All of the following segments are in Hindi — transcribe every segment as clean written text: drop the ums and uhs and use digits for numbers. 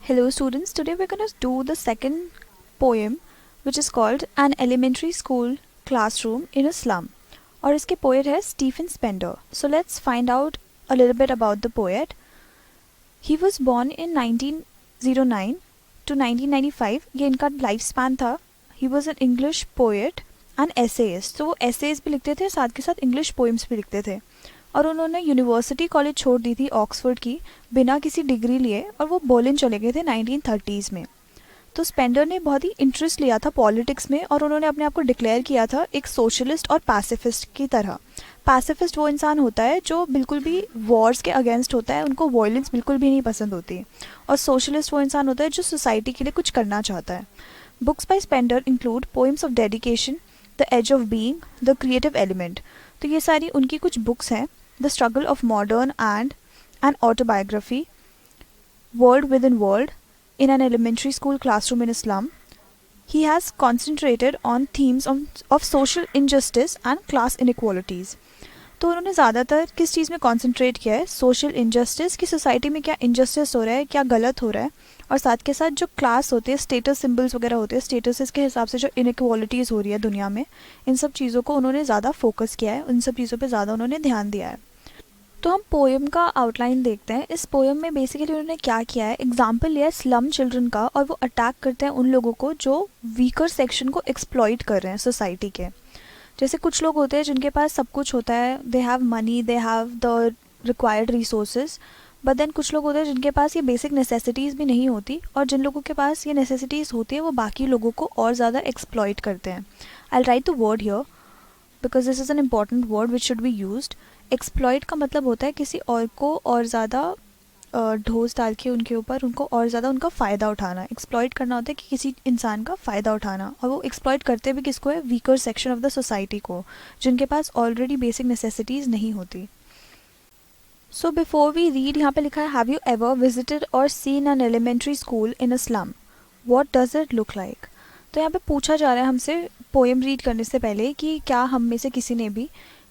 Hello students, today we're going to do the second poem which is called An Elementary School Classroom in a Slum. और इसके poet है Stephen Spender. So let's find out a little bit about the poet. He was born in 1909 to 1995. ये इनका लाइफ स्पैन था. He was an English poet and essayist. तो वो essays भी लिखते थे, साथ के साथ English poems भी लिखते थे. और उन्होंने यूनिवर्सिटी कॉलेज छोड़ दी थी ऑक्सफोर्ड की बिना किसी डिग्री लिए और वो बर्लिन चले गए थे 1930s में. तो स्पेंडर ने बहुत ही इंटरेस्ट लिया था पॉलिटिक्स में और उन्होंने अपने आप को डिक्लेयर किया था एक सोशलिस्ट और पैसिफिस्ट की तरह. पैसिफिस्ट वो इंसान होता है जो बिल्कुल भी वॉर्स के अगेंस्ट होता है, उनको वायलेंस बिल्कुल भी नहीं पसंद होती. और सोशलिस्ट वो इंसान होता है जो सोसाइटी के लिए कुछ करना चाहता है. Books by Spender include poems of dedication, the age of being, the creative element. तो ये सारी उनकी कुछ बुक्स हैं. The Struggle of Modern and an Autobiography, World Within World, in an Elementary School Classroom in a Slum. He has concentrated on themes of social injustice and class inequalities. तो उन्होंने ज़्यादातर किस चीज़ में कॉन्सेंट्रेट किया है? सोशल इनजस्टिस, कि सोसाइटी में क्या इनजस्टिस हो रहा है, क्या गलत हो रहा है, और साथ के साथ जो क्लास होते हैं, स्टेटस सिंबल्स वगैरह होते हैं, स्टेटस के हिसाब से जो इनइक्वालिटीज़ हो रही है दुनिया में, इन सब चीज़ों को उन्होंने ज़्यादा फोकस किया है, उन सब चीज़ों पे ज़्यादा उन्होंने ध्यान दिया है. तो हम पोएम का आउटलाइन देखते हैं. इस पोएम में बेसिकली उन्होंने क्या किया है, एग्जाम्पल लिया है स्लम चिल्ड्रन का, और वो अटैक करते हैं उन लोगों को जो वीकर सेक्शन को एक्सप्लॉइट कर रहे हैं सोसाइटी के. जैसे कुछ लोग होते हैं जिनके पास सब कुछ होता है, they have money, they have the required resources, but then कुछ लोग होते हैं जिनके पास ये बेसिक नेसेसिटीज़ भी नहीं होती, और जिन लोगों के पास ये नेसेसिटीज़ होती है वो बाकी लोगों को और ज़्यादा एक्सप्लॉइट करते हैं. I write the word here because this is an important word which should be used. Exploit का मतलब होता है किसी और को और ज़्यादा ढोस डाल के उनके ऊपर उनको और ज़्यादा उनका फ़ायदा उठाना. एक्सप्लॉइट करना होता है कि किसी इंसान का फ़ायदा उठाना, और वो एक्सप्लॉइट करते भी किसको है? Weaker section of the society को, जिनके पास ऑलरेडी बेसिक नेसेसिटीज़ नहीं होती. सो बिफोर वी रीड, यहाँ पे लिखा है हैव यू एवर विजिटेड और seen an elementary school in a slum, what does it look like. तो यहाँ पे पूछा जा रहा है हमसे पोएम रीड करने से पहले कि क्या हम में से किसी ने भी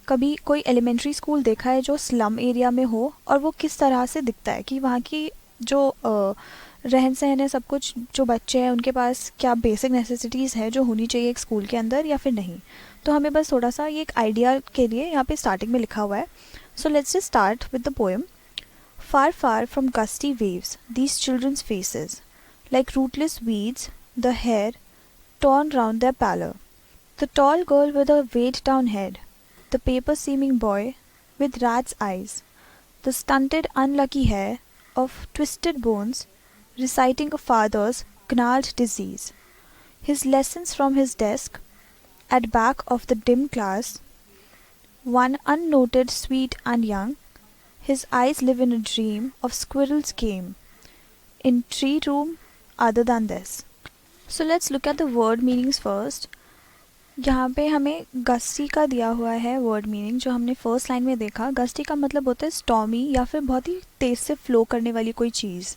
कभी कोई एलिमेंट्री स्कूल देखा है जो स्लम एरिया में हो, और वो किस तरह से दिखता है, कि वहाँ की जो रहन सहन है, सब कुछ, जो बच्चे हैं उनके पास क्या बेसिक नेसेसिटीज़ है जो होनी चाहिए एक स्कूल के अंदर या फिर नहीं. तो हमें बस थोड़ा सा ये एक आइडिया के लिए यहाँ पे स्टार्टिंग में लिखा हुआ है. So let's just start with the poem. Far far from gusty waves these children's faces like rootless weeds, the hair torn round their pallor. The tall girl with a weighed down head, the paper-seeming boy with rat's eyes, the stunted unlucky hair of twisted bones reciting a father's gnarled disease, his lessons from his desk, at back of the dim class, one unnoted sweet and young, his eyes live in a dream of squirrel's game, in tree room other than this. So let's look at the word meanings first. यहाँ पे हमें गस्टी का दिया हुआ है वर्ड मीनिंग, जो हमने फर्स्ट लाइन में देखा. गस्टी का मतलब होता है स्टॉमी या फिर बहुत ही तेज़ से फ्लो करने वाली कोई चीज़.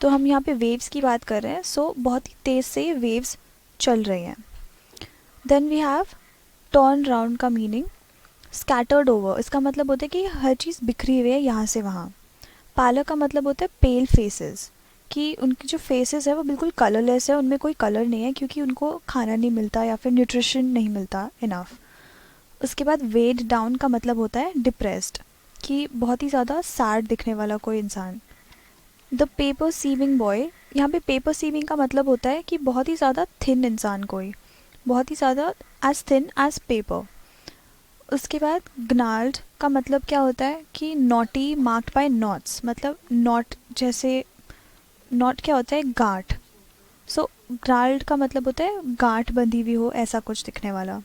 तो हम यहाँ पे वेव्स की बात कर रहे हैं, सो बहुत ही तेज़ से ये वेव्स चल रही हैं. Then we have turn round का मीनिंग स्कैटर्ड ओवर. इसका मतलब होता है कि हर चीज़ बिखरी हुई है यहाँ से वहाँ. पालर का मतलब होता है पेल फेसेस, कि उनकी जो फेसेस है वो बिल्कुल कलरलेस है, उनमें कोई कलर नहीं है क्योंकि उनको खाना नहीं मिलता या फिर न्यूट्रिशन नहीं मिलता इनफ. उसके बाद वेड डाउन का मतलब होता है डिप्रेस्ड, कि बहुत ही ज़्यादा सैड दिखने वाला कोई इंसान. द पेपर सीविंग बॉय, यहाँ पे पेपर सीविंग का मतलब होता है कि बहुत ही ज़्यादा थिन इंसान, कोई बहुत ही ज़्यादा एज थिन एज पेपर. उसके बाद ग्नाल्ड का मतलब क्या होता है कि नॉटी मार्क्ड बाय नॉट्स, मतलब नॉट जैसे नॉट क्या होता है? गांठ. सो ग्नाल्ड का मतलब होता है गांठ बंधी हुई हो, ऐसा कुछ दिखने वाला.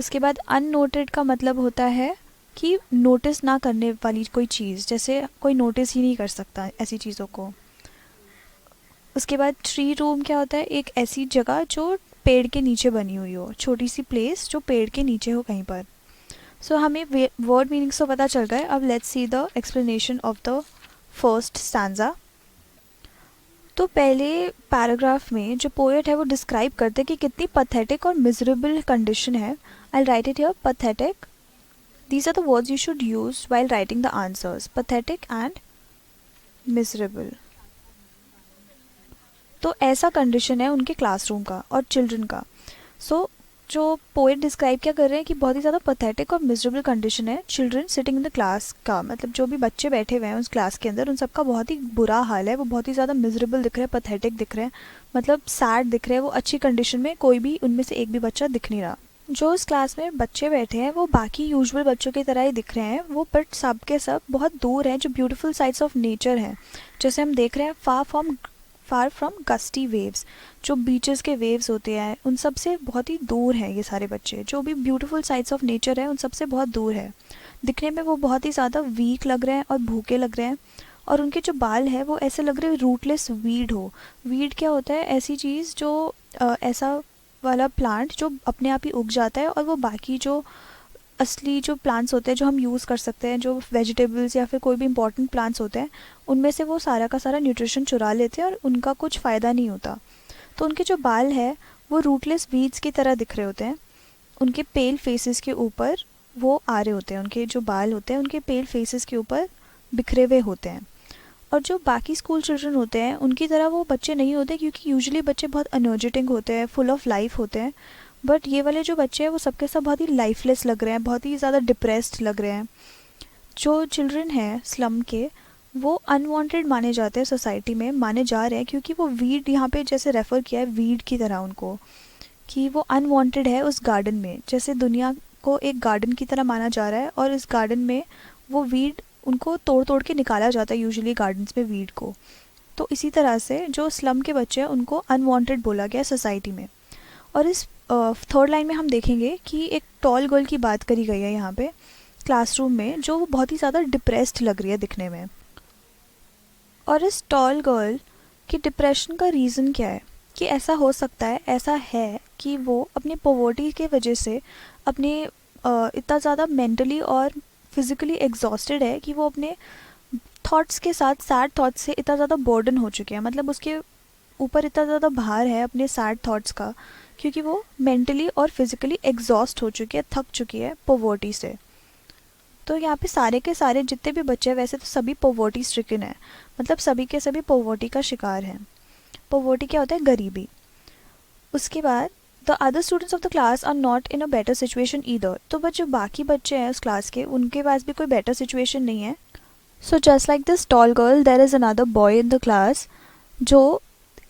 उसके बाद अननोटेड का मतलब होता है कि नोटिस ना करने वाली कोई चीज़, जैसे कोई नोटिस ही नहीं कर सकता ऐसी चीज़ों को. उसके बाद ट्री रूम क्या होता है? एक ऐसी जगह जो पेड़ के नीचे बनी हुई हो, छोटी सी प्लेस जो पेड़ के नीचे हो कहीं पर. सो हमें वर्ड मीनिंग्स तो पता चल गए. अब let's see the explanation of the first stanza. तो पहले पैराग्राफ में जो पोएट है वो डिस्क्राइब करते हैं कि कितनी पथेटिक और मिजरेबल कंडीशन है. I write it here, pathetic. These are the words you should use while writing the answers, pathetic and miserable. तो ऐसा कंडीशन है उनके क्लासरूम का और चिल्ड्रन का। सो जो पोएट डिस्क्राइब क्या कर रहे हैं कि बहुत ही ज़्यादा पथेटिक और मिजरेबल कंडीशन है children sitting in the class का, मतलब जो भी बच्चे बैठे हुए हैं उस क्लास के अंदर उन सबका बहुत ही बुरा हाल है, वो बहुत ही ज़्यादा मिजरेबल दिख रहे हैं, पथेटिक दिख रहे हैं, मतलब सैड दिख रहे हैं, वो अच्छी कंडीशन में कोई भी उनमें से एक भी बच्चा दिख नहीं रहा। जो उस क्लास में बच्चे बैठे हैं वो बाकी यूजुअल बच्चों की तरह ही दिख रहे हैं, वो बट सब के सब बहुत दूर हैं जो ब्यूटीफुल साइड्स ऑफ नेचर हैं, जैसे हम देख रहे हैं फार फ्रॉम गस्टी वेव्स, जो बीचेस के वेव्स होते हैं उन सब से बहुत ही दूर हैं ये सारे बच्चे, जो भी ब्यूटीफुल साइड्स ऑफ नेचर है उन सब से बहुत दूर है। दिखने में वो बहुत ही ज़्यादा वीक लग रहे हैं और भूखे लग रहे हैं, और उनके जो बाल है वो ऐसे लग रहे हैं रूटलेस वीड हो। वीड क्या होता है? ऐसी चीज़ जो ऐसा वाला प्लांट जो अपने आप ही उग जाता है और वो बाकी जो असली जो प्लांट्स होते हैं जो हम यूज़ कर सकते हैं, जो वेजिटेबल्स या फिर कोई भी इंपॉर्टेंट प्लांट्स होते हैं, उनमें से वो सारा का सारा न्यूट्रिशन चुरा लेते हैं और उनका कुछ फ़ायदा नहीं होता। तो उनके जो बाल है वो रूटलेस वीड्स की तरह दिख रहे होते हैं, उनके पेल फेसेस के ऊपर वो आ रहे होते हैं, उनके जो बाल होते हैं उनके पेल फेसेस के ऊपर बिखरे हुए होते हैं। और जो बाकी स्कूल चिल्ड्रन होते हैं उनकी तरह वो बच्चे नहीं होते, क्योंकि यूजुअली बच्चे बहुत एनर्जेटिक होते हैं, फुल ऑफ लाइफ होते हैं, बट ये वाले जो बच्चे हैं वो सबके सब बहुत ही लाइफलेस लग रहे हैं, बहुत ही ज़्यादा डिप्रेस्ड लग रहे हैं। जो चिल्ड्रन हैं स्लम के वो अनवांटेड माने जाते हैं सोसाइटी में, माने जा रहे हैं, क्योंकि वो वीड यहाँ पे जैसे रेफ़र किया है वीड की तरह उनको, कि वो अनवांटेड है उस गार्डन में, जैसे दुनिया को एक गार्डन की तरह माना जा रहा है और इस गार्डन में वो वीड उनको तोड़ तोड़ के निकाला जाता है यूजुअली गार्डन्स में वीड को। तो इसी तरह से जो स्लम के बच्चे हैं उनको अनवांटेड बोला गया सोसाइटी में। और इस थर्ड लाइन में हम देखेंगे कि एक टॉल गर्ल की बात करी गई है यहाँ पे क्लासरूम में, जो बहुत ही ज़्यादा डिप्रेस्ड लग रही है दिखने में। और इस टॉल गर्ल की डिप्रेशन का रीज़न क्या है? कि ऐसा हो सकता है, ऐसा है कि वो अपनी पॉवर्टी के वजह से अपने इतना ज़्यादा मेंटली और फिज़िकली एग्जॉस्टेड है कि वो अपने थॉट्स के साथ, सैड थॉट्स से इतना ज़्यादा बर्डन हो चुके हैं, मतलब उसके ऊपर इतना ज़्यादा भार है अपने सैड थॉट्स का, क्योंकि वो मेंटली और फिज़िकली एग्जॉस्ट हो चुकी है, थक चुकी है पॉवर्टी से। तो यहाँ पे सारे के सारे जितने भी बच्चे हैं वैसे तो सभी पॉवर्टी स्ट्रिकन है, मतलब सभी के सभी पॉवर्टी का शिकार हैं। पॉवर्टी क्या होता है? गरीबी। उसके बाद the other students of the class are not in a better situation either, तो बस जो बाकी बच्चे हैं उस क्लास के उनके पास भी कोई बेटर सिचुएशन नहीं है। So just like this tall girl there is another boy in the class जो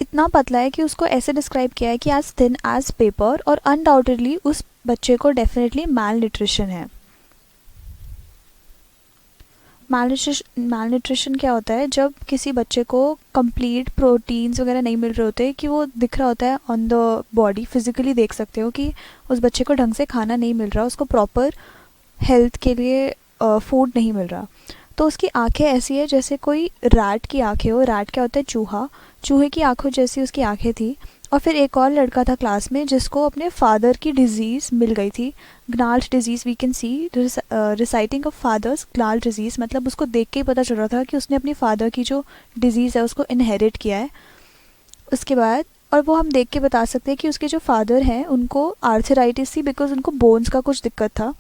इतना पतला है कि उसको ऐसे डिस्क्राइब किया है कि एज थिन एज पेपर, और अनडाउटेडली उस बच्चे को डेफिनेटली माल न्यूट्रिशन है। माल न्यूट्रिशन क्या होता है? जब किसी बच्चे को कंप्लीट प्रोटीन्स वगैरह नहीं मिल रहे होते, कि वो दिख रहा होता है ऑन द बॉडी, फिजिकली देख सकते हो कि उस बच्चे को ढंग से खाना नहीं मिल रहा, उसको प्रॉपर हेल्थ के लिए फूड नहीं मिल रहा। तो उसकी आंखें ऐसी है जैसे कोई रैट की आंखें हो। रैट क्या होता है? चूहा। चूहे की आंखों जैसी उसकी आंखें थी। और फिर एक और लड़का था क्लास में जिसको अपने फादर की डिजीज़ मिल गई थी, gnarled disease. We can see reciting of fathers gnarled disease, मतलब उसको देख के ही पता चल रहा था कि उसने अपनी फादर की जो डिजीज़ है उसको इनहेरिट किया है। उसके बाद और वो हम देख के बता सकते हैं कि उसके जो फादर हैं उनको आर्थराइटिस थी, बिकॉज उनको बोन्स का कुछ दिक्कत था,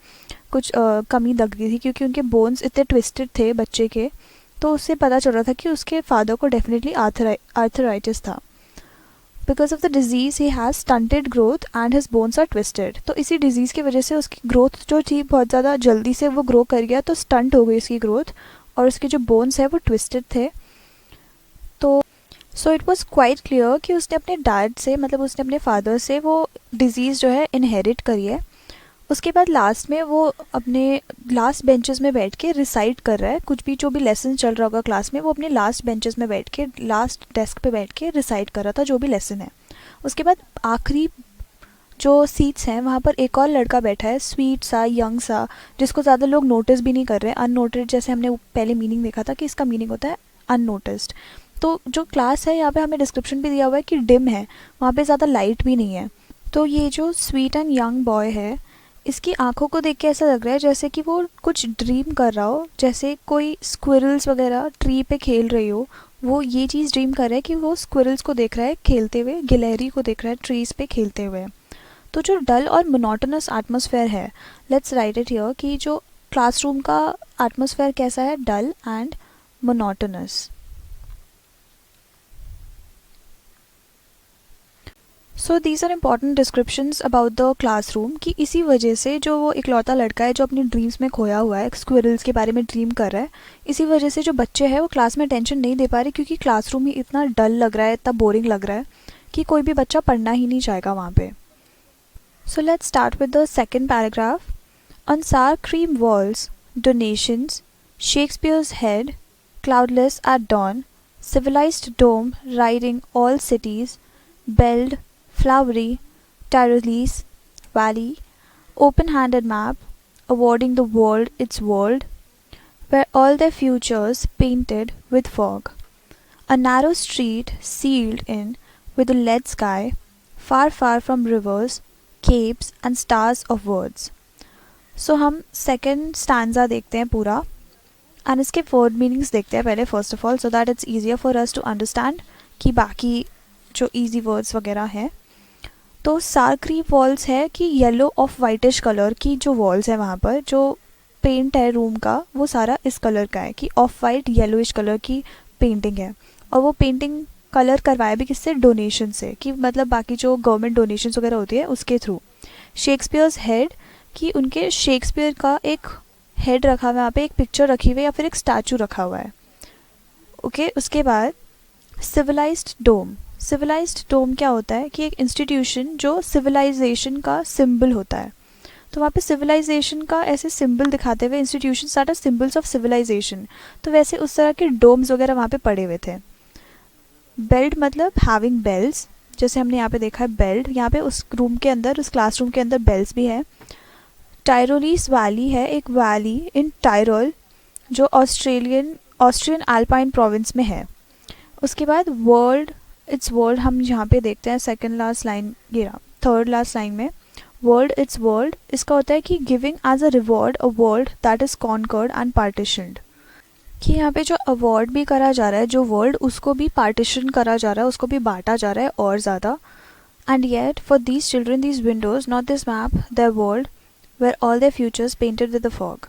कुछ कमी लग रही थी, क्योंकि उनके बोन्स इतने ट्विस्टेड थे बच्चे के। तो उससे पता चल रहा था कि उसके फादर को डेफिनेटली आर्थराइटिस था। Because of the disease he has stunted growth and his bones are twisted. तो इसी डिजीज़ की वजह से उसकी ग्रोथ जो थी बहुत ज़्यादा जल्दी से वो ग्रो कर गया, तो स्टंट हो गई उसकी ग्रोथ, और उसके जो बोन्स है वो ट्विस्टेड थे। तो so it was quite clear कि उसने अपने डैड से, मतलब उसने अपने फादर से वो डिज़ीज़ जो है इनहेरिट करी है। उसके बाद लास्ट में वो अपने लास्ट बेंचेस में बैठ के रिसाइट कर रहा है, कुछ भी जो भी लेसन चल रहा होगा क्लास में वो अपने लास्ट बेंचेस में बैठ के, लास्ट डेस्क पे बैठ के रिसाइट कर रहा था जो भी लेसन है। उसके बाद आखिरी जो सीट्स हैं वहाँ पर एक और लड़का बैठा है, स्वीट सा, यंग सा, जिसको ज़्यादा लोग नोटिस भी नहीं कर रहे हैं, अननोटेड, जैसे हमने पहले मीनिंग देखा था कि इसका मीनिंग होता है अननोटिस्ड। तो जो क्लास है यहाँ पे हमें डिस्क्रिप्शन भी दिया हुआ है कि डिम है, वहाँ पे ज़्यादा लाइट भी नहीं है। तो ये जो स्वीट एंड यंग बॉय है, इसकी आंखों को देख के ऐसा लग रहा है जैसे कि वो कुछ ड्रीम कर रहा हो, जैसे कोई स्क्विरल्स वगैरह ट्री पे खेल रही हो, वो ये चीज़ ड्रीम कर रहा है कि वो स्क्विरल्स को देख रहा है खेलते हुए, गिलहरी को देख रहा है ट्रीज़ पे खेलते हुए। तो जो डल और मोनोटोनस एटमॉस्फेयर है, लेट्स राइट इट हियर कि जो क्लासरूम का एटमॉस्फेयर कैसा है? Dull and monotonous. So these are important descriptions about the classroom कि इसी वजह से जो वो इकलौता लड़का है जो अपनी ड्रीम्स में खोया हुआ है, स्क्विरल्स के बारे में ड्रीम कर रहा है, इसी वजह से जो बच्चे हैं वो क्लास में अटेंशन नहीं दे पा रहे क्योंकि क्लासरूम ही इतना डल लग रहा है, इतना बोरिंग लग रहा है कि कोई भी बच्चा पढ़ना ही नहीं चाहेगा वहाँ पे. So let's start with the second paragraph. On sour cream walls, donations, Shakespeare's head, cloudless at dawn, civilized dome riding all cities, belled, flowery, Tyrolese valley, open-handed map, awarding the world its world, were all their futures painted with fog. A narrow street sealed in with a lead sky, far far from rivers, capes and stars of words. So हम second stanza देखते हैं पूरा एंड इसके वर्ड मीनिंग्स देखते हैं पहले first of all, so that it's easier for us to understand कि बाकी जो ईजी वर्ड्स वगैरह हैं. तो सार क्रीम वॉल्स है कि येलो ऑफ वाइटिश कलर की जो वॉल्स है वहाँ पर जो पेंट है रूम का वो सारा इस कलर का है कि ऑफ वाइट येलोइश कलर की पेंटिंग है. और वो पेंटिंग कलर करवाया भी किससे, डोनेशन से, कि मतलब बाकी जो गवर्नमेंट डोनेशंस वगैरह होती है उसके थ्रू. शेक्सपियर्स हेड कि उनके शेक्सपियर का एक हेड रखा हुआ है, वहाँ पे एक पिक्चर रखी हुई है या फिर एक स्टैचू रखा हुआ है. ओके उसके बाद सिविलाइज्ड डोम. सिविलाइज्ड डोम क्या होता है कि एक इंस्टीट्यूशन जो सिविलाइजेशन का सिंबल होता है. तो वहाँ पे सिविलाइजेशन का ऐसे सिंबल दिखाते हुए institution that are symbols of civilization, तो वैसे उस तरह के डोम्स वगैरह वहाँ पे पड़े हुए थे. बेल्ट मतलब हैविंग बेल्स, जैसे हमने यहाँ पे देखा है बेल्ट, यहाँ पे उस रूम के अंदर, उस क्लासरूम के अंदर बेल्स भी है. टायरोलीस वैली है एक वैली इन टायरोल जो ऑस्ट्रियन अल्पाइन प्रोविंस में है. उसके बाद वर्ल्ड इट्स वर्ल्ड हम यहाँ पे देखते हैं सेकंड लास्ट लाइन, ये थर्ड लास्ट लाइन में वर्ल्ड इट्स वर्ल्ड, इसका होता है कि giving as a reward a world that is conquered and partitioned, कि यहाँ पे जो अवार्ड भी करा जा रहा है जो वर्ल्ड उसको भी पार्टीशन करा जा रहा है, उसको भी बांटा जा रहा है और ज़्यादा. And yet for these children these Windows not this map there world were all their futures painted with the fog.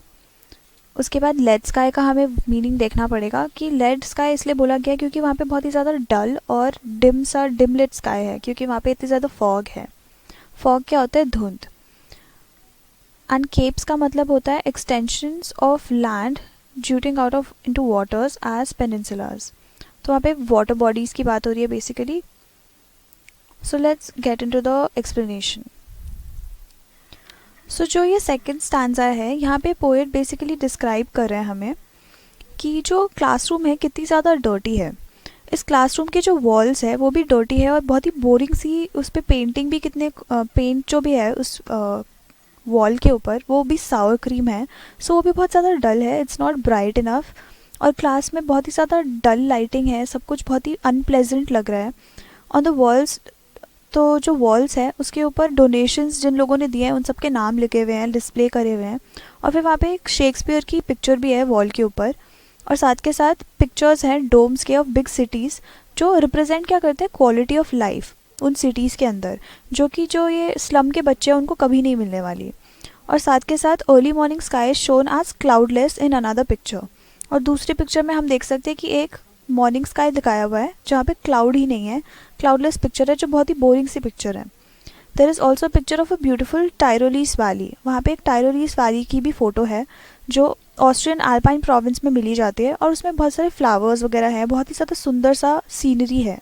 उसके बाद लेड स्काई का हमें मीनिंग देखना पड़ेगा कि लेड स्काई इसलिए बोला गया क्योंकि वहाँ पे बहुत ही ज़्यादा डल और डिम लेड स्काई है क्योंकि वहाँ पे इतनी ज़्यादा फॉग है. फॉग क्या होता है, धुंध. एंड केप्स का मतलब होता है extensions of land jutting out of into waters as peninsulas. तो वहाँ पे वाटर बॉडीज़ की बात हो रही है basically. So let's get into the explanation. So जो ये सेकंड स्टैंजा है यहाँ पे पोएट बेसिकली डिस्क्राइब कर रहे हैं हमें कि जो क्लासरूम है कितनी ज़्यादा डर्टी है. इस क्लासरूम के जो वॉल्स है वो भी डर्टी है और बहुत ही बोरिंग सी, उस पर पेंटिंग भी कितने पेंट जो भी है उस वॉल के ऊपर वो भी सावर क्रीम है. सो वो भी बहुत ज़्यादा डल है, इट्स नॉट ब्राइट इनफ. और क्लास में बहुत ही ज़्यादा डल लाइटिंग है, सब कुछ बहुत ही अनप्लेजेंट लग रहा है. ऑन द वॉल्स, तो जो वॉल्स है उसके ऊपर डोनेशंस जिन लोगों ने दिए हैं उन सब के नाम लिखे हुए हैं, डिस्प्ले करे हुए हैं. और फिर वहाँ पे एक शेक्सपियर की पिक्चर भी है वॉल के ऊपर. और साथ के साथ पिक्चर्स हैं डोम्स के ऑफ बिग सिटीज़ जो रिप्रेजेंट क्या करते हैं, क्वालिटी ऑफ लाइफ उन सिटीज़ के अंदर, जो कि जो ये स्लम के बच्चे हैं उनको कभी नहीं मिलने वाली. और साथ के साथ early morning sky shone as cloudless in another picture. और दूसरी पिक्चर में हम देख सकते हैं कि एक मॉर्निंग स्काई दिखाया हुआ है जहाँ पे क्लाउड ही नहीं है, क्लाउडलेस पिक्चर है जो बहुत ही बोरिंग सी पिक्चर है. There is also picture of a beautiful Tyrolese valley. वहाँ पे एक टायरोलीस वैली की भी फ़ोटो है जो ऑस्ट्रियन अल्पाइन प्रोविंस में मिली जाती है और उसमें बहुत सारे फ्लावर्स वगैरह हैं, बहुत ही ज़्यादा सुंदर सा सीनरी है.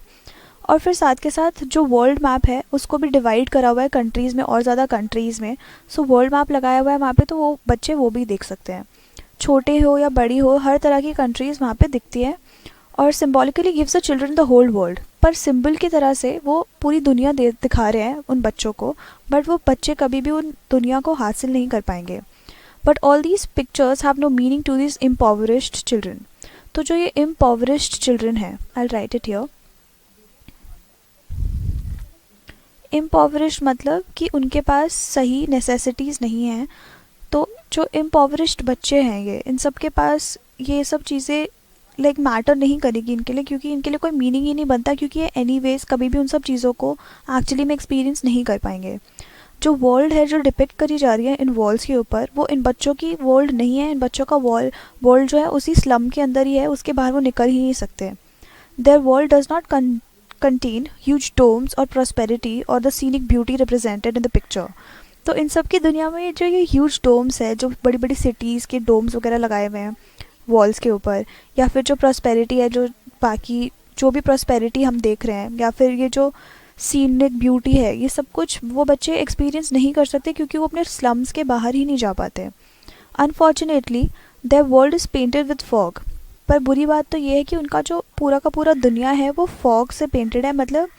और फिर साथ के साथ जो वर्ल्ड मैप है उसको भी डिवाइड करा हुआ है कंट्रीज़ में और ज़्यादा कंट्रीज़ में. सो वर्ल्ड मैप लगाया हुआ है वहाँ पे, तो वो बच्चे वो भी देख सकते हैं, छोटे हो या बड़ी हो हर तरह की कंट्रीज़ वहाँ पे दिखती है. और symbolically gives the children the whole world, पर सिंबल की तरह से वो पूरी दुनिया दिखा रहे हैं उन बच्चों को, बट वो बच्चे कभी भी उन दुनिया को हासिल नहीं कर पाएंगे. But all these pictures have no meaning to this impoverished children. तो जो ये इम्पॉवरिश्ड चिल्ड्रन है, I will write it here. Impoverished मतलब कि उनके पास सही नेसेसिटीज़ नहीं हैं. तो जो इम्पॉवरिश्ड बच्चे हैं ये, इन सब के पास ये सब चीज़ें लाइक मैटर नहीं करेगी इनके लिए, क्योंकि इनके लिए कोई मीनिंग ही नहीं बनता, क्योंकि ये एनीवेज कभी भी उन सब चीज़ों को एक्चुअली में एक्सपीरियंस नहीं कर पाएंगे. जो वर्ल्ड है जो डिपिक्ट करी जा रही है इन वॉल्स के ऊपर, वो इन बच्चों की वर्ल्ड नहीं है. इन बच्चों का वर्ल्ड जो है उसी स्लम के अंदर ही है, उसके बाहर वो निकल ही नहीं सकते. There world does not contain huge domes or prosperity or the scenic beauty represented in the picture. तो इन सब की दुनिया में जो ये ह्यूज डोम्स है, जो बड़ी बड़ी सिटीज़ के डोम्स वगैरह लगाए हुए हैं वॉल्स के ऊपर, या फिर जो प्रॉस्पेरिटी है, जो बाकी जो भी प्रॉस्पेरिटी हम देख रहे हैं, या फिर ये जो सीनिक ब्यूटी है, ये सब कुछ वो बच्चे एक्सपीरियंस नहीं कर सकते क्योंकि वो अपने स्लम्स के बाहर ही नहीं जा पाते। Unfortunately there world is painted with fog. पर बुरी बात तो ये है कि उनका जो पूरा का पूरा दुनिया है वो फॉग से पेंटेड है, मतलब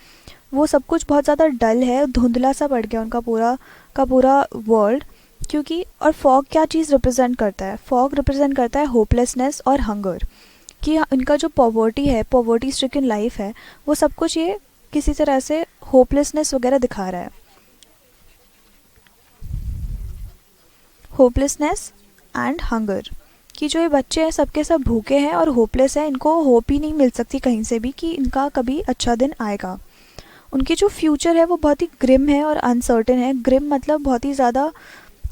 वो सब कुछ बहुत ज़्यादा डल है, धुंधला सा पड़ गया उनका पूरा का पूरा वर्ल्ड। क्योंकि और फॉग क्या चीज़ रिप्रेजेंट करता है? फॉग रिप्रेजेंट करता है होपलेसनेस और हंगर, कि इनका जो पॉवर्टी है, पॉवर्टी स्ट्रिकन लाइफ है, वो सब कुछ ये किसी तरह से होपलेसनेस वगैरह दिखा रहा है। होपलेसनेस एंड हंगर, कि जो ये बच्चे हैं सबके सब भूखे हैं और होपलेस हैं, इनको होप ही नहीं मिल सकती कहीं से भी कि इनका कभी अच्छा दिन आएगा। उनकी जो फ्यूचर है वो बहुत ही ग्रिम है और अनसर्टेन है। ग्रिम मतलब बहुत ही ज़्यादा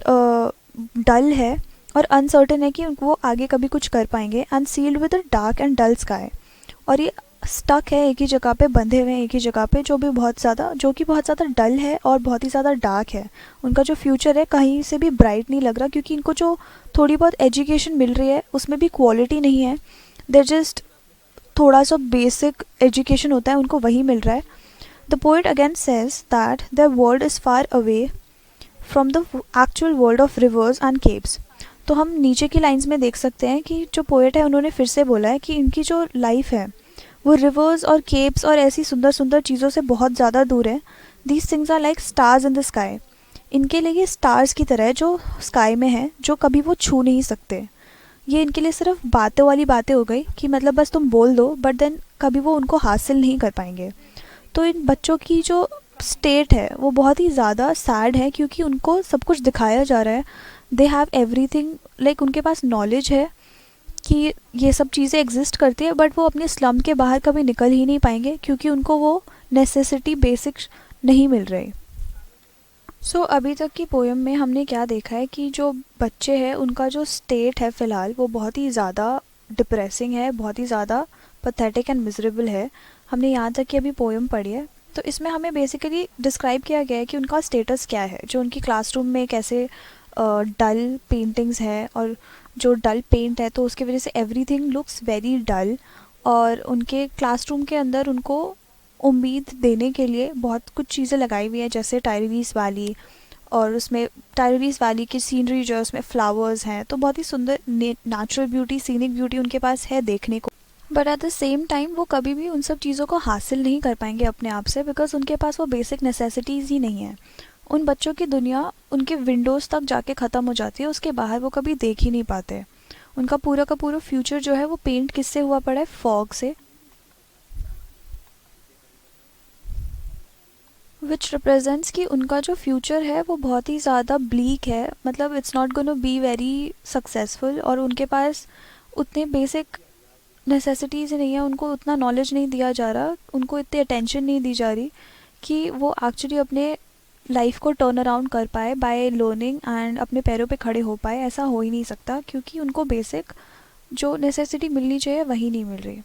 डल है, और अनसर्टेन है कि वो आगे कभी कुछ कर पाएंगे। And sealed with a dark and dull sky, और ये स्टक है एक ही जगह पे, बंधे हुए हैं एक ही जगह पे, जो कि बहुत ज़्यादा डल है और बहुत ही ज़्यादा डार्क है। उनका जो फ्यूचर है कहीं से भी ब्राइट नहीं लग रहा, क्योंकि इनको जो थोड़ी बहुत एजुकेशन मिल रही है उसमें भी क्वालिटी नहीं है। देर जस्ट थोड़ा सा बेसिक एजुकेशन होता है उनको, वही मिल रहा है। The poet again says that there world is far away from the actual world of reverse and caves. तो हम नीचे की लाइंस में देख सकते हैं कि जो पोएट है उन्होंने फिर से बोला है कि इनकी जो लाइफ है वो रिवर्स और केव्स और ऐसी सुंदर सुंदर चीज़ों से बहुत ज़्यादा दूर है। These things are like stars in the sky. इनके लिए ये स्टार्स की तरह है जो स्काई में है, जो कभी वो छू नहीं सकते। ये इनके लिए सिर्फ बातों वाली बातें हो गई कि मतलब बस तुम बोल दो, बट देन कभी वो उनको हासिल नहीं कर पाएंगे। तो इन बच्चों की जो स्टेट है वो बहुत ही ज़्यादा सैड है, क्योंकि उनको सब कुछ दिखाया जा रहा है। दे हैव एवरीथिंग, लाइक उनके पास नॉलेज है कि ये सब चीज़ें एग्जिस्ट करती है, बट वो अपने स्लम के बाहर कभी निकल ही नहीं पाएंगे क्योंकि उनको वो नेसेसिटी बेसिक नहीं मिल रही। सो अभी तक की पोएम में हमने क्या देखा है कि जो बच्चे हैं उनका जो स्टेट है फ़िलहाल वो बहुत ही ज़्यादा डिप्रेसिंग है, बहुत ही ज़्यादा पथेटिक एंड मिजरेबल है। हमने यहाँ तक की अभी पोएम पढ़ी है, तो इसमें हमें बेसिकली डिस्क्राइब किया गया है कि उनका स्टेटस क्या है, जो उनकी क्लासरूम में कैसे डल पेंटिंग्स है, और जो डल पेंट है तो उसकी वजह से एवरीथिंग लुक्स वेरी डल। और उनके क्लासरूम के अंदर उनको उम्मीद देने के लिए बहुत कुछ चीज़ें लगाई हुई हैं, जैसे टायरीज वैली, और उसमें टायरीज वैली की सीनरी जो है उसमें फ्लावर्स हैं, तो बहुत ही सुंदर नेचुरल ब्यूटी, सीनिक ब्यूटी उनके पास है देखने को। But at the same time वो कभी भी उन सब चीज़ों को हासिल नहीं कर पाएंगे अपने आप से, बिकॉज उनके पास वो बेसिक नेसेसिटीज़ ही नहीं है। उन बच्चों की दुनिया उनके विंडोज़ तक जाके ख़त्म हो जाती है, उसके बाहर वो कभी देख ही नहीं पाते। उनका पूरा का पूरा फ्यूचर जो है वो पेंट किससे हुआ पड़ा है? फॉग से, विच रिप्रेजेंट्स कि उनका जो फ्यूचर है वो बहुत ही ज़्यादा ब्लीक है, मतलब it's not gonna be very successful. और उनके पास उतने बेसिक नेसेसिटीज़ नहीं है, उनको उतना नॉलेज नहीं दिया जा रहा, उनको इतनी अटेंशन नहीं दी जा रही कि वो एक्चुअली अपने लाइफ को टर्न अराउंड कर पाए बाय लर्निंग एंड अपने पैरों पे खड़े हो पाए। ऐसा हो ही नहीं सकता क्योंकि उनको बेसिक जो नेसेसिटी मिलनी चाहिए वही नहीं मिल रही।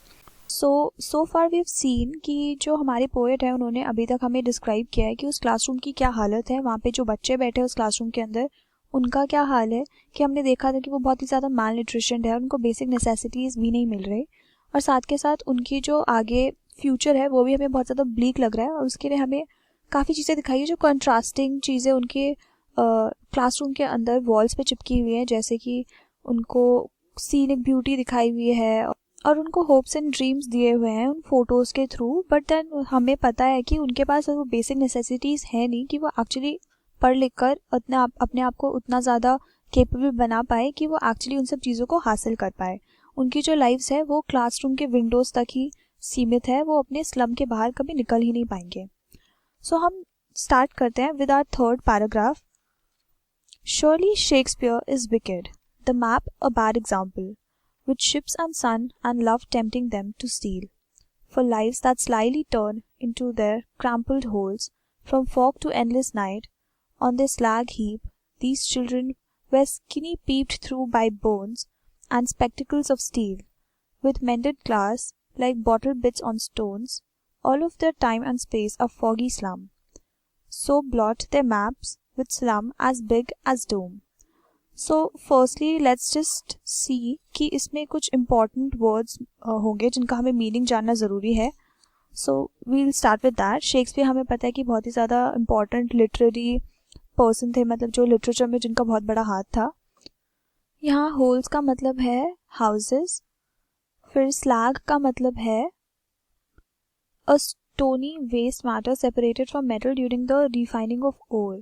सो फार वी हैव सीन कि जो हमारे पोएट हैं उन्होंने अभी तक हमें डिस्क्राइब किया है कि उस क्लासरूम की क्या हालत है, वहाँ पे जो बच्चे बैठे हैं उस क्लासरूम के अंदर उनका क्या हाल है। कि हमने देखा था कि वो बहुत ही ज़्यादा माल न्यूट्रिशन है, उनको बेसिक नेसेसिटीज़ भी नहीं मिल रही, और साथ के साथ उनकी जो आगे फ्यूचर है वो भी हमें बहुत ज़्यादा ब्लीक लग रहा है। और उसके लिए हमें काफ़ी चीज़ें दिखाई है, जो कंट्रास्टिंग चीज़ें उनके क्लासरूम के अंदर वॉल्स पे चिपकी हुई हैं, जैसे कि उनको सीनिक ब्यूटी दिखाई हुई है और उनको होप्स एंड ड्रीम्स दिए हुए हैं उन फोटोज़ के थ्रू। बट देन हमें पता है कि उनके पास वो बेसिक नेसेसिटीज़ है नहीं कि वो एक्चुअली पढ़ लिख कर अपने आप को उतना ज़्यादा केपेबल बना पाए कि वो एक्चुअली उन सब चीज़ों को हासिल कर पाए। उनकी जो लाइफ्स है वो क्लासरूम के विंडोज़ तक ही सीमित है, वो अपने स्लम के बाहर कभी निकल ही नहीं पाएंगे। सो हम स्टार्ट करते हैं with our third paragraph. Surely Shakespeare is wicked, the map a bad example, with ships and sun and love tempting them to steal, for lives that slyly turn into their crumpled holes, from fog to endless night. On their slag heap, these children were skinny peeped through by bones and spectacles of steel, with mended glass, like bottle bits on stones, all of their time and space a foggy slum. So blot their maps with slum as big as dome. So firstly let's just see कि इसमें कुछ important words होंगे जिनका हमें meaning जानना ज़रूरी है. So we'll start with that. Shakespeare हमें पता है कि बहुत ही ज़्यादा important literary person थे, मतलब जो literature में जिनका बहुत बड़ा हाथ था. यहाँ holes का मतलब है houses, फिर slag का मतलब है a stony waste matter separated from metal during the refining of ore.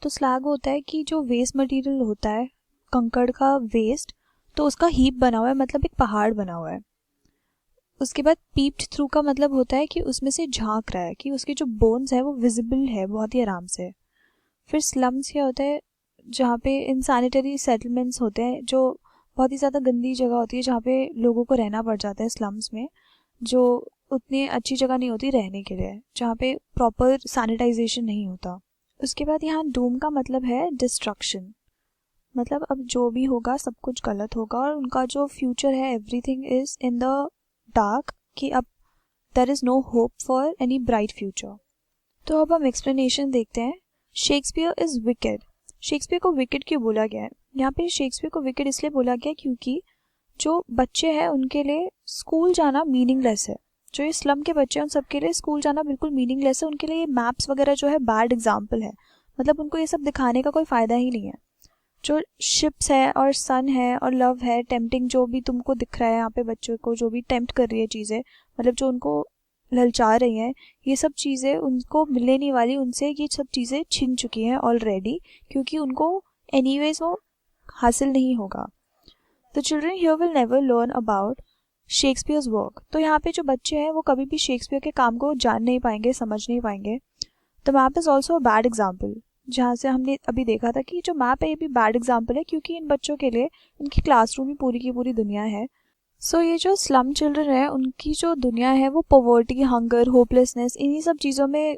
तो slag होता है कि जो वेस्ट मटेरियल होता है, कंकड़ का वेस्ट, तो उसका हीप बना हुआ है, मतलब एक पहाड़ बना हुआ है. उसके बाद पीप्ड थ्रू का मतलब होता है कि उसमें से झांक रहा है, कि उसके जो बोन्स है वो विजिबल है बहुत ही आराम से. फिर स्लम्स क्या होता है, जहाँ पे इनसैनिटरी सेटलमेंट्स होते हैं, जो बहुत ही ज़्यादा गंदी जगह होती है जहाँ पे लोगों को रहना पड़ जाता है स्लम्स में, जो उतनी अच्छी जगह नहीं होती रहने के लिए, जहाँ पे प्रॉपर सैनिटाइजेशन नहीं होता. उसके बाद यहाँ डूम का मतलब है डिस्ट्रक्शन, मतलब अब जो भी होगा सब कुछ गलत होगा और उनका जो फ्यूचर है everything is in the dark, कि अब there is no hope for any bright future. तो अब हम एक्सप्लेनेशन देखते हैं. Shakespeare is wicked. शेक्सपियर को विकेड क्यों बोला गया है? यहाँ पे शेक्सपियर को विकेड इसलिए बोला गया क्योंकि जो बच्चे हैं उनके लिए स्कूल जाना मीनिंगलेस है. जो ये स्लम के बच्चे हैं उन सबके लिए स्कूल जाना बिल्कुल मीनिंगलेस है. उनके लिए ये मैप्स वगैरह जो है बैड एग्जाम्पल है, मतलब उनको ये सब दिखाने का कोई फ़ायदा ही नहीं है. जो शिप्स है और सन है और लव है, टेम्पटिंग जो भी तुमको दिख रहा है यहाँ पे बच्चों को, जो भी टेम्प्ट कर रही है चीज़ें, मतलब जो उनको ललचा रही हैं, ये सब चीज़ें उनको मिलने नहीं वाली. उनसे ये सब चीज़ें छिन चुकी हैं ऑलरेडी, क्योंकि उनको एनीवेज वो हासिल नहीं होगा. The children here will never learn about Shakespeare's work. तो यहाँ पे जो बच्चे हैं वो कभी भी शेक्सपियर के काम को जान नहीं पाएंगे, समझ नहीं पाएंगे. The map is also a bad example. जहाँ से हमने अभी देखा था कि जो मैप है ये भी बैड एग्जाम्पल है, क्योंकि इन बच्चों के लिए इनकी क्लासरूम ही पूरी की पूरी दुनिया है. सो ये जो स्लम चिल्ड्रन है उनकी जो दुनिया है वो पॉवर्टी, हंगर, होपलेसनेस, इन्हीं सब चीज़ों में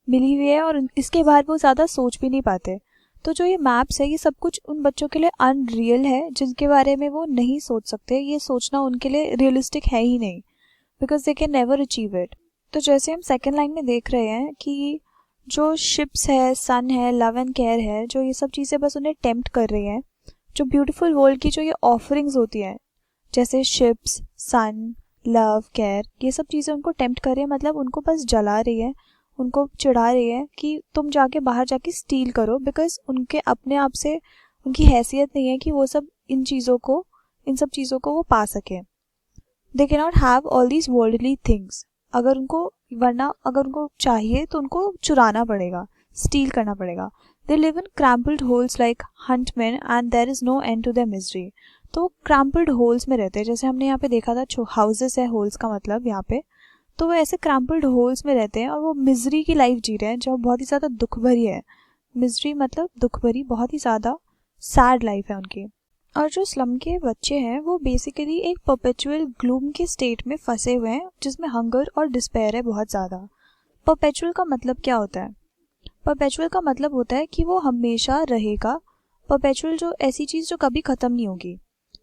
मिली हुई है और इसके बाहर वो ज़्यादा सोच भी नहीं पाते. तो जो ये मैप्स है ये सब कुछ उन बच्चों के लिए अनरियल है, जिनके बारे में वो नहीं सोच सकते. ये सोचना उनके लिए रियलिस्टिक है ही नहीं, because they can never achieve it. तो जैसे हम सेकेंड लाइन में देख रहे हैं कि जो शिप्स है, सन है, लव एंड केयर है, जो ये सब चीज़ें बस उन्हें टेम्प्ट कर रही हैं. जो ब्यूटीफुल वर्ल्ड की जो ये ऑफरिंग्स होती हैं, जैसे शिप्स, सन, लव, केयर, ये सब चीज़ें उनको टेम्प्ट कर रही है, मतलब उनको बस जला रही है, उनको चिढ़ा रही है कि तुम जाके बाहर जाके स्टील करो, बिकॉज उनके अपने आप से उनकी हैसियत नहीं है कि वो सब इन सब चीज़ों को वो पा सके. They can not have all these worldly things. अगर उनको चाहिए तो उनको चुराना पड़ेगा, स्टील करना पड़ेगा. They live in cramped holes like हंटमैन and there is no end to their misery. तो क्रैम्पल्ड होल्स में रहते हैं, जैसे हमने यहाँ पे देखा था हाउसेस है, होल्स का मतलब यहाँ पे, तो वो ऐसे क्रैम्पल्ड होल्स में रहते हैं और वो मिजरी की लाइफ जी रहे हैं जो बहुत ही ज़्यादा दुख भरी है. मिजरी मतलब दुख भरी, बहुत ही ज़्यादा सैड लाइफ है उनकी. और जो स्लम के बच्चे हैं वो बेसिकली एक परपेचुअल ग्लूम के स्टेट में फंसे हुए हैं, जिसमें हंगर और डिस्पेयर है बहुत ज़्यादा. परपेचुअल का मतलब क्या होता है? परपेचुअल का मतलब होता है कि वो हमेशा रहेगा. परपेचुअल जो ऐसी चीज़ जो कभी ख़त्म नहीं होगी.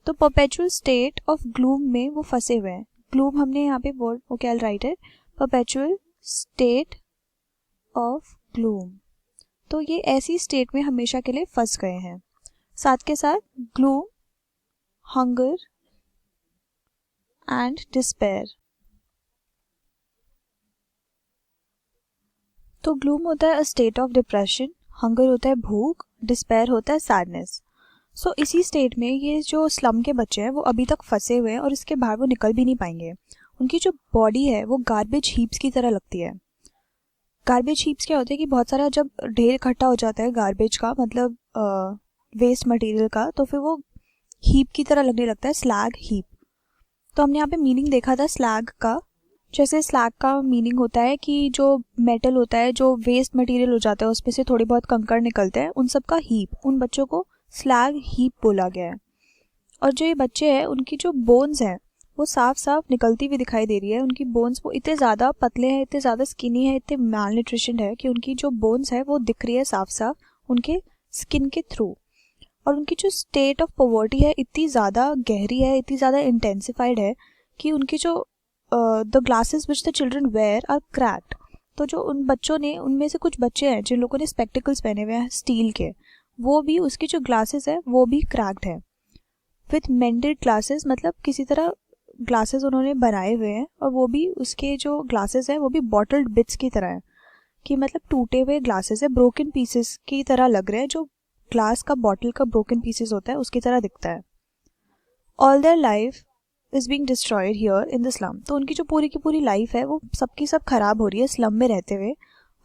तो परपेचुअल स्टेट ऑफ ग्लूम में वो फंसे हुए हैं. ग्लूम हमने यहाँ पे वर्ड वो क्या राइट है, परपेचुअल स्टेट ऑफ ग्लूम. तो ये ऐसी स्टेट में हमेशा के लिए फंस गए हैं. साथ के साथ ग्लूम, हंगर एंड डिस्पेयर. तो ग्लूम होता है a state of depression, hunger होता है भूख, डिस्पेयर होता है सैडनेस. सो इसी स्टेट में ये जो स्लम के बच्चे हैं वो अभी तक फंसे हुए हैं और इसके बाहर वो निकल भी नहीं पाएंगे. उनकी जो बॉडी है वो गार्बेज हीप्स की तरह लगती है. गार्बेज हीप्स क्या होता है कि बहुत सारा जब ढेर इकट्ठा हो जाता है गार्बेज का, मतलब वेस्ट मटेरियल का, तो फिर वो हीप की तरह लगने लगता है, स्लैग हीप. तो हमने यहाँ पे मीनिंग देखा था स्लैग का. जैसे स्लैग का मीनिंग होता है कि जो मेटल होता है, जो वेस्ट मटेरियल हो जाता है, उसमें से थोड़े बहुत कंकड़ निकलते हैं, उन सब का हीप, उन बच्चों को स्लैग हीप बोला गया है. और जो ये बच्चे हैं उनकी जो बोन्स हैं वो साफ साफ निकलती हुई दिखाई दे रही है. उनकी बोन्स वो इतने ज़्यादा पतले हैं, इतने ज़्यादा स्किनी है, इतने माल न्यूट्रिशन है कि उनकी जो बोन्स है वो दिख रही है साफ साफ उनके स्किन के थ्रू. और उनकी जो स्टेट ऑफ पॉवर्टी है इतनी ज़्यादा गहरी है, इतनी ज़्यादा इंटेंसिफाइड है कि उनकी जो the glasses which the children were are cracked. तो जो उन बच्चों ने, उनमें से कुछ बच्चे हैं जिन लोगों ने स्पेक्टिकल्स पहने हुए हैं स्टील के, वो भी उसकी जो ग्लासेस है वो भी क्रैक्ड है। विथ मेंडेड ग्लासेस, मतलब किसी तरह ग्लासेस उन्होंने बनाए हुए हैं, और वो भी उसके जो ग्लासेस है वो भी बॉटल्ड बिट्स की तरह है, कि मतलब टूटे हुए ग्लासेस है, ब्रोकन पीसेस की तरह लग रहे हैं, जो ग्लास का बॉटल का ब्रोकन पीसेस होता है उसकी तरह दिखता है। All their life is being destroyed here in the slum. तो उनकी जो पूरी की पूरी लाइफ है वो सबकी सब खराब हो रही है स्लम में रहते हुए,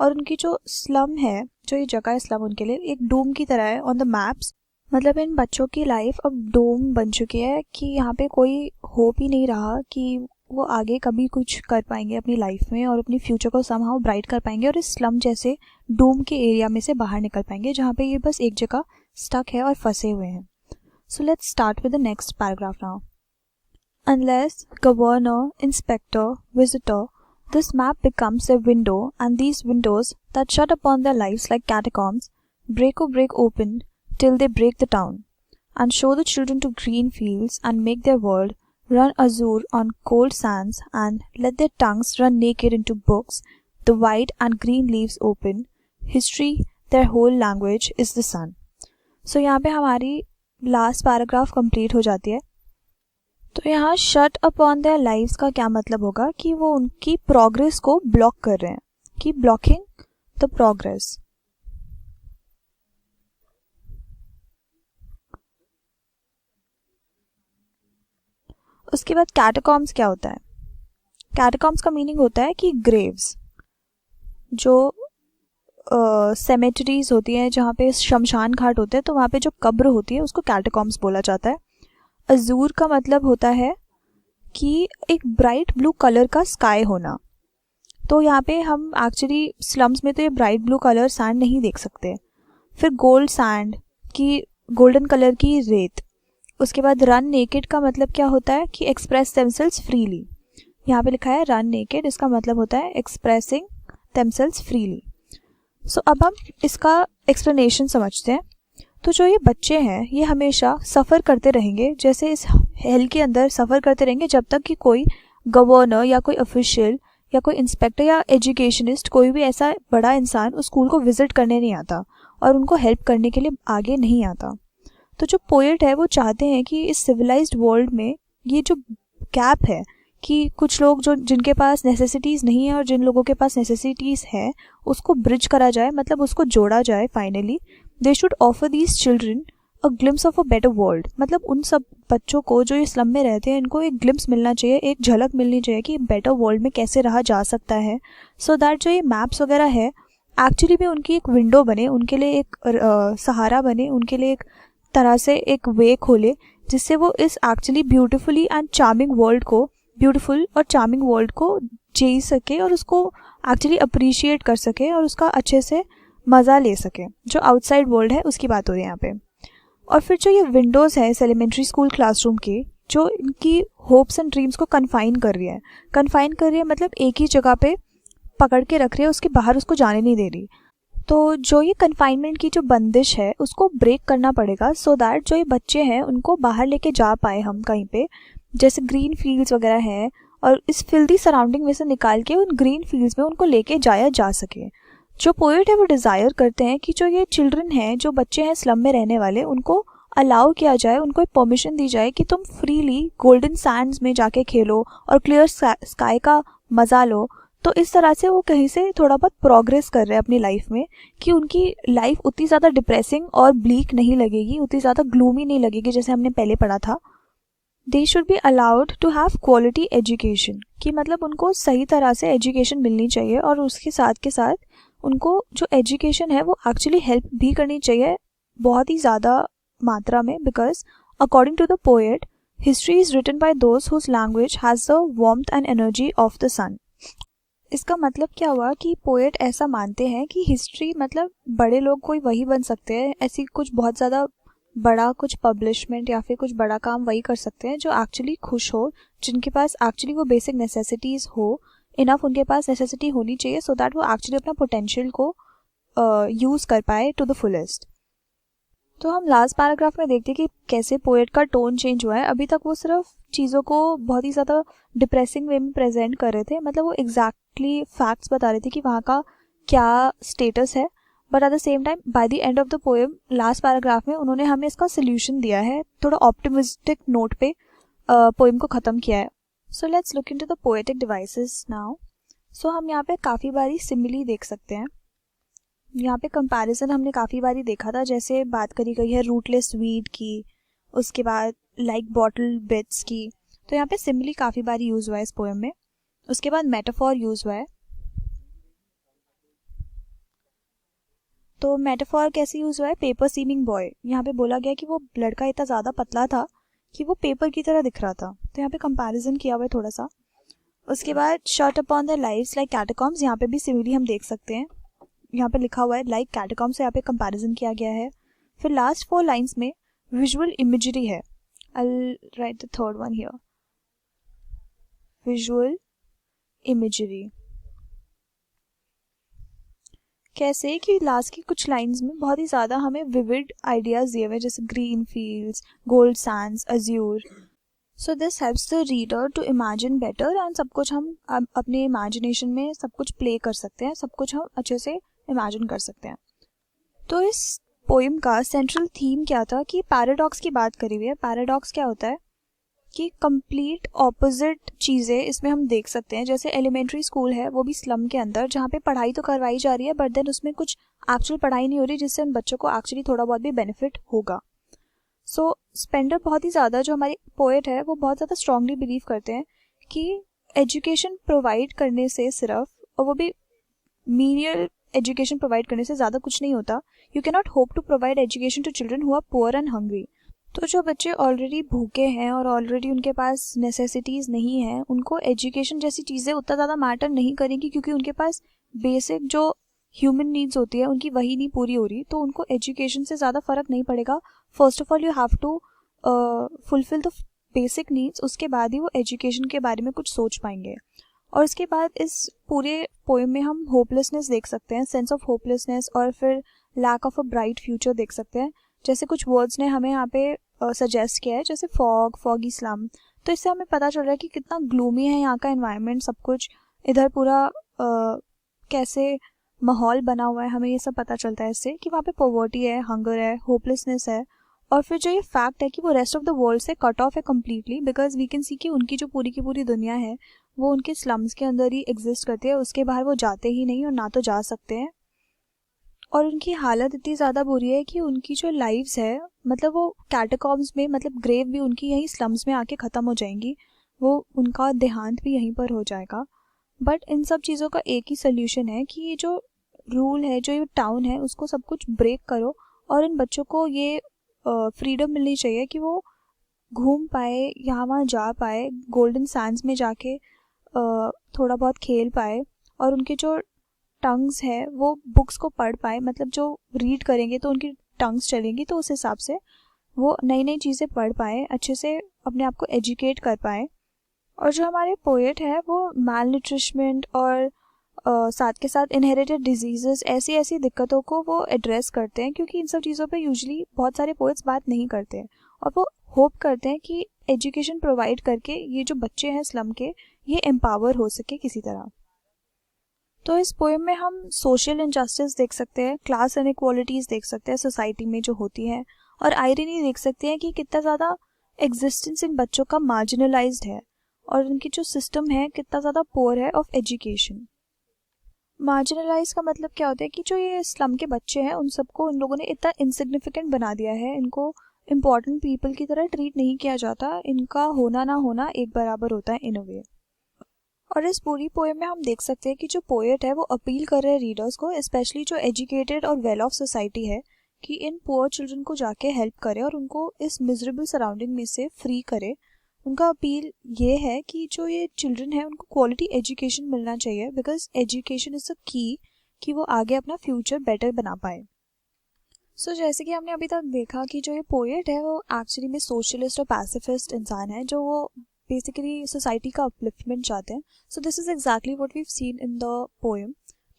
और उनकी जो स्लम है, जो ये जगह है स्लम, उनके लिए एक डूम की तरह है ऑन द मैप्स। मतलब इन बच्चों की लाइफ अब डोम बन चुकी है कि यहाँ पे कोई होप ही नहीं रहा कि वो आगे कभी कुछ कर पाएंगे अपनी लाइफ में और अपनी फ्यूचर को समहाउ ब्राइट कर पाएंगे और इस स्लम जैसे डूम के एरिया में से बाहर निकल पाएंगे जहाँ पे ये बस एक जगह स्टक है और फंसे हुए हैं। सो let's start with the next paragraph now. Unless governor, inspector, visitor, this map becomes a window, and these windows that shut upon their lives like catacombs break open till they break the town, and show the children to green fields, and make their world run azure on cold sands, and let their tongues run naked into books, the white and green leaves open, history, their whole language is the sun. So यहाँ पे हमारी लास्ट पैराग्राफ कंप्लीट हो जाती है। तो यहाँ शट अपॉन देयर लाइव्स का क्या मतलब होगा कि वो उनकी प्रोग्रेस को ब्लॉक कर रहे हैं, कि ब्लॉकिंग द प्रोग्रेस। उसके बाद कैटाकॉम्स क्या होता है? कैटाकॉम्स का मीनिंग होता है कि ग्रेव्स, जो सेमेटरीज होती हैं जहाँ पे शमशान घाट होते हैं, तो वहाँ पे जो कब्र होती है उसको कैटाकॉम्स बोला जाता है। अजूर का मतलब होता है कि एक ब्राइट ब्लू कलर का स्काई होना। तो यहाँ पे हम एक्चुअली स्लम्स में तो ये ब्राइट ब्लू कलर सैंड नहीं देख सकते। फिर गोल्ड सैंड, की गोल्डन कलर की रेत। उसके बाद रन नेकेड का मतलब क्या होता है कि एक्सप्रेस देमसेल्व्स फ्रीली। यहाँ पे लिखा है रन नेकेड, इसका मतलब होता है एक्सप्रेसिंग देमसेल्व्स फ्रीली। सो अब हम इसका एक्सप्लेनेशन समझते हैं। तो जो ये बच्चे हैं ये हमेशा सफ़र करते रहेंगे, जैसे इस हेल के अंदर सफ़र करते रहेंगे जब तक कि कोई गवर्नर या कोई ऑफिशियल या कोई इंस्पेक्टर या एजुकेशनिस्ट, कोई भी ऐसा बड़ा इंसान उस स्कूल को विजिट करने नहीं आता और उनको हेल्प करने के लिए आगे नहीं आता। तो जो पोएट है वो चाहते हैं कि इस सिविलाइज्ड वर्ल्ड में ये जो गैप है कि कुछ लोग जो जिनके पास नेसेसिटीज़ नहीं है और जिन लोगों के पास नेसेसिटीज़ है उसको ब्रिज करा जाए, मतलब उसको जोड़ा जाए। Finally they should offer these children a glimpse of a better world. मतलब उन सब बच्चों को जो ये स्लम में रहते हैं इनको एक ग्लिम्स मिलना चाहिए, एक झलक मिलनी चाहिए कि बेटर वर्ल्ड में कैसे रहा जा सकता है। सो दैट जो ये मैप्स वगैरह है एक्चुअली भी उनकी एक विंडो बने, उनके लिए एक सहारा बने, उनके लिए एक तरह से एक वे खोले जिससे वो इस एक्चुअली ब्यूटीफुल और चार्मिंग वर्ल्ड को जी सके और उसको एक्चुअली अप्रिशिएट कर सके और उसका अच्छे से मज़ा ले सके। जो आउटसाइड वर्ल्ड है उसकी बात हो रही है यहाँ पे। और फिर जो ये विंडोज़ है इस एलिमेंट्री स्कूल क्लासरूम की, जो इनकी होप्स एंड ड्रीम्स को कन्फाइन कर रही है, मतलब एक ही जगह पे पकड़ के रख रही है, उसके बाहर उसको जाने नहीं दे रही। तो जो ये कन्फाइनमेंट की जो बंदिश है उसको ब्रेक करना पड़ेगा, सो दैट जो ये बच्चे हैं उनको बाहर लेके जा पाए हम कहीं पे, जैसे ग्रीन फील्ड्स वगैरह हैं, और इस फिल्दी सराउंडिंग में से निकाल के उन ग्रीन फील्ड्स में उनको लेके जाया जा सके। जो पोएट है वो डिज़ायर करते हैं कि जो ये चिल्ड्रन हैं, जो बच्चे हैं स्लम में रहने वाले, उनको अलाउ किया जाए, उनको एक परमिशन दी जाए कि तुम फ्रीली गोल्डन सैंड्स में जाके खेलो और क्लियर स्काई का मज़ा लो। तो इस तरह से वो कहीं से थोड़ा बहुत प्रोग्रेस कर रहे हैं अपनी लाइफ में, कि उनकी लाइफ उतनी ज़्यादा डिप्रेसिंग और ब्लीक नहीं लगेगी, उतनी ज़्यादा ग्लूमी नहीं लगेगी जैसे हमने पहले पढ़ा था। They should be allowed to have quality education, कि मतलब उनको सही तरह से एजुकेशन मिलनी चाहिए और उसके साथ के साथ उनको जो एजुकेशन है वो एक्चुअली हेल्प भी करनी चाहिए बहुत ही ज़्यादा मात्रा में, because according to the poet history is written by those whose language has the warmth and energy of the sun. इसका मतलब क्या हुआ कि पोएट ऐसा मानते हैं कि हिस्ट्री मतलब बड़े लोग कोई वही बन सकते हैं, ऐसी कुछ बहुत ज़्यादा बड़ा कुछ पब्लिशमेंट या फिर कुछ बड़ा काम वही कर सकते हैं जो एक्चुअली खुश हो, जिनके पास एक्चुअली वो बेसिक नेसेसिटीज़ हो, इनफ उनके पास नेसेसिटी होनी चाहिए सो दैट वो एक्चुअली अपना पोटेंशियल को यूज़ कर पाए टू द फुलेस्ट। तो हम लास्ट पैराग्राफ में देखते हैं कि कैसे पोएट का टोन चेंज हुआ है। अभी तक वो सिर्फ चीज़ों को बहुत ही ज़्यादा डिप्रेसिंग वे में प्रेजेंट कर रहे थे, मतलब वो एग्जैक्टली फैक्ट्स बता रहे थे कि वहाँ का क्या स्टेटस है, but at the same time by the end of the poem last paragraph में उन्होंने हमें इसका सोल्यूशन दिया है, थोड़ा ऑप्टिमिस्टिक नोट पे पोएम को ख़त्म किया है। So let's look into the poetic devices now. So हम यहाँ पे काफ़ी बारी सिमिली देख सकते हैं। यहाँ पे कंपैरिजन हमने काफ़ी बारी देखा था, जैसे बात करी गई है रूटलेस वीड की, उसके बाद लाइक बॉटल बिट्स की। तो यहाँ पे सिमिली काफ़ी बारी यूज़ हुआ है इस पोएम में। उसके बाद मेटाफॉर यूज़ हुआ है। तो मेटाफॉर कैसे यूज़ हुआ है? पेपर सीमिंग बॉय, यहाँ पे बोला गया कि वो लड़का इतना ज़्यादा पतला था कि वो पेपर की तरह दिख रहा था, तो यहाँ पे कंपैरिजन किया हुआ है थोड़ा सा। उसके बाद shot upon the lives like catacombs, यहाँ पे भी सिमिली हम देख सकते हैं, यहाँ पे लिखा हुआ है लाइक कैटाकॉम्स से यहाँ पे कंपैरिजन किया गया है। फिर लास्ट 4 लाइंस में विजुअल इमेजरी है। I will right the third one here, visual imagery. कैसे कि लास्ट की कुछ लाइंस में बहुत ही ज़्यादा हमें विविड आइडियाज़ दिए हुए, जैसे green fields, gold sands, azure. So this helps the reader to imagine better, and सब कुछ हम अपने इमेजिनेशन में सब कुछ प्ले कर सकते हैं, सब कुछ हम अच्छे से इमेजिन कर सकते हैं। तो इस पोएम का सेंट्रल थीम क्या था कि पैराडॉक्स की बात करी हुई है। पैराडॉक्स क्या होता है कि कंप्लीट ऑपोजिट चीज़ें इसमें हम देख सकते हैं। जैसे एलिमेंट्री स्कूल है, वो भी स्लम के अंदर, जहाँ पे पढ़ाई तो करवाई जा रही है बट देन उसमें कुछ एक्चुअल पढ़ाई नहीं हो रही, जिससे उन बच्चों को एक्चुअली थोड़ा बहुत भी बेनिफिट होगा। सो स्पेंडर बहुत ही ज़्यादा, जो हमारे पोएट है, वो बहुत ज़्यादा स्ट्रांगली बिलीव करते हैं कि एजुकेशन प्रोवाइड करने से सिर्फ, और वो भी मीनियल एजुकेशन प्रोवाइड करने से ज़्यादा कुछ नहीं होता। You can not hope to provide education to children who are poor and hungry. तो जो बच्चे ऑलरेडी भूखे हैं और ऑलरेडी उनके पास नेसेसिटीज़ नहीं है, उनको एजुकेशन जैसी चीज़ें उतना ज़्यादा मैटर नहीं करेंगी, क्योंकि उनके पास बेसिक जो ह्यूमन नीड्स होती है उनकी वही नहीं पूरी हो रही, तो उनको एजुकेशन से ज़्यादा फ़र्क नहीं पड़ेगा। First of all you have to fulfil the basic needs, उसके बाद ही वो एजुकेशन के बारे में कुछ सोच पाएंगे। और उसके बाद इस पूरे पोएम में हम होपलेसनेस देख सकते हैं, सेंस ऑफ होपलेसनेस, और फिर lack of a bright future देख सकते हैं। जैसे कुछ वर्ड्स ने हमें यहाँ पे सजेस्ट किया है, जैसे फॉग, फॉगी स्लम। तो इससे हमें पता चल रहा है कि कितना ग्लूमी है यहाँ का एनवायरनमेंट, सब कुछ इधर पूरा कैसे माहौल बना हुआ है, हमें ये सब पता चलता है इससे कि वहाँ पे पॉवर्टी है, हंगर है, होपलेसनेस है। और फिर जो ये फैक्ट है कि वो रेस्ट ऑफ द वर्ल्ड से कट ऑफ है completely, because we can see कि उनकी जो पूरी की पूरी दुनिया है वो उनके स्लम्स के अंदर ही एग्जिस्ट करती है, उसके बाहर वो जाते ही नहीं और ना तो जा सकते हैं। और उनकी हालत इतनी ज़्यादा बुरी है कि उनकी जो लाइव्स है, मतलब वो कैटाकॉम्स में, मतलब ग्रेव भी उनकी यहीं स्लम्स में आके ख़त्म हो जाएंगी, वो उनका देहांत भी यहीं पर हो जाएगा। बट इन सब चीज़ों का एक ही सोल्यूशन है कि ये जो रूल है, जो ये टाउन है, उसको सब कुछ ब्रेक करो और इन बच्चों को ये फ्रीडम मिलनी चाहिए कि वो घूम पाए, यहाँ वहाँ जा पाए, गोल्डन सैंड्स में जाके थोड़ा बहुत खेल पाए, और उनके जो टंग्स है वो बुक्स को पढ़ पाए, मतलब जो रीड करेंगे तो उनकी टंग्स चलेंगी, तो उस हिसाब से वो नई नई चीज़ें पढ़ पाए, अच्छे से अपने आप को एजुकेट कर पाए। और जो हमारे पोएट है वो माल न्यूट्रिशमेंट और साथ के साथ इनहेरिटेड डिजीजेस, ऐसी ऐसी दिक्कतों को वो एड्रेस करते हैं, क्योंकि इन सब चीज़ों पे यूजुअली बहुत सारे पोएट्स बात नहीं करते हैं, और वो होप करते हैं कि एजुकेशन प्रोवाइड करके ये जो बच्चे हैं स्लम के, ये एम्पावर हो सके किसी तरह। तो इस पोएम में हम सोशल इनजस्टिस देख सकते हैं, क्लास इनइक्वालिटीज़ देख सकते हैं सोसाइटी में जो होती है, और आयरनी देख सकते हैं कि कितना ज़्यादा एग्जिस्टेंस इन बच्चों का मार्जिनलाइज्ड है, और उनकी जो सिस्टम है कितना ज़्यादा पुअर है ऑफ एजुकेशन। मार्जिनलाइज का मतलब क्या होता है कि जो ये स्लम के बच्चे हैं उन सबको इन लोगों ने इतना इनसिग्निफिकेंट बना दिया है, इनको इम्पॉर्टेंट पीपल की तरह ट्रीट नहीं किया जाता, इनका होना ना होना एक बराबर होता है इन अ वे। और इस पूरी पोएम में हम देख सकते हैं कि जो पोएट है वो अपील कर रहे हैं रीडर्स को, स्पेशली जो एजुकेटेड और वेल ऑफ सोसाइटी है, कि इन पुअर चिल्ड्रन को जाके हेल्प करे और उनको इस मिजरेबल सराउंडिंग में से फ्री करे। उनका अपील ये है कि जो ये चिल्ड्रन है उनको क्वालिटी एजुकेशन मिलना चाहिए, because education is the key कि वो आगे अपना फ्यूचर बेटर बना पाए। सो जैसे कि हमने अभी तक देखा कि जो ये पोएट है वो एक्चुअली में सोशलिस्ट और पैसिफिस्ट इंसान है, जो वो बेसिकली सोसाइटी का अपलिफ्टमेंट चाहते हैं। So this is exactly what we seen in the poem.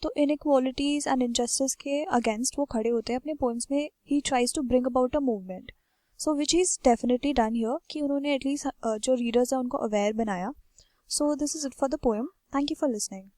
तो इनइक्वालिटीज़ एंड इनजस्टिस के अगेंस्ट वो खड़े होते हैं अपने पोएम्स में. He tries to bring about a movement, so which is definitely done here कि उन्होंने एटलीस्ट जो रीडर्स हैं उनको अवेयर बनाया. So this is it for the poem. Thank you for listening.